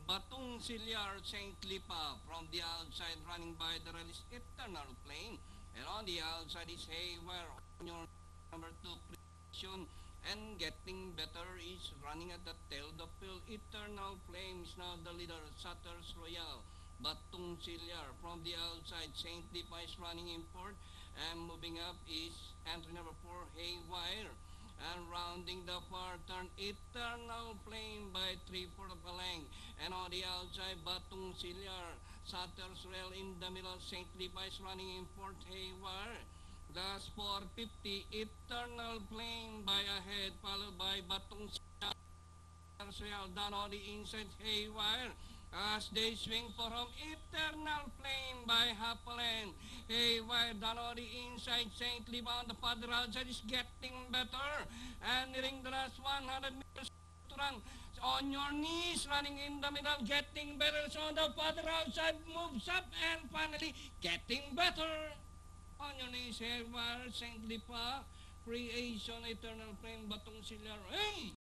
Batong Silyar Saint Lipa from the outside running by the release Eternal Flame. And on the outside is Haywire on your number 2 position. And getting better is running at the tail of the field. Eternal Flame is now the leader. Satters Royal. Batong Silyar from the outside. Saint Lipa is running in fourth. And moving up is entry number 4 Haywire. And rounding the far turn, Eternal Flame by 3/4 of a length. And on the outside, Batong Silyar, Satters Royal in the middle, Saint Lipa is running in fourth, Haywire. Last 450, Eternal Flame by ahead, followed by Batong Silyar, Satters Royal down on the inside, Haywire. As they swing for home, Eternal Flame by half a length. Haywire down on the inside, Saint Lipa on the further outside is getting better. And nearing the last 100 meters to run. On your knees, running in the middle, getting better. So the further outside moves up and finally getting better. On your knees, Haywire, Saint Lipa, Creation, Eternal Flame, Batong Silyar. Hey!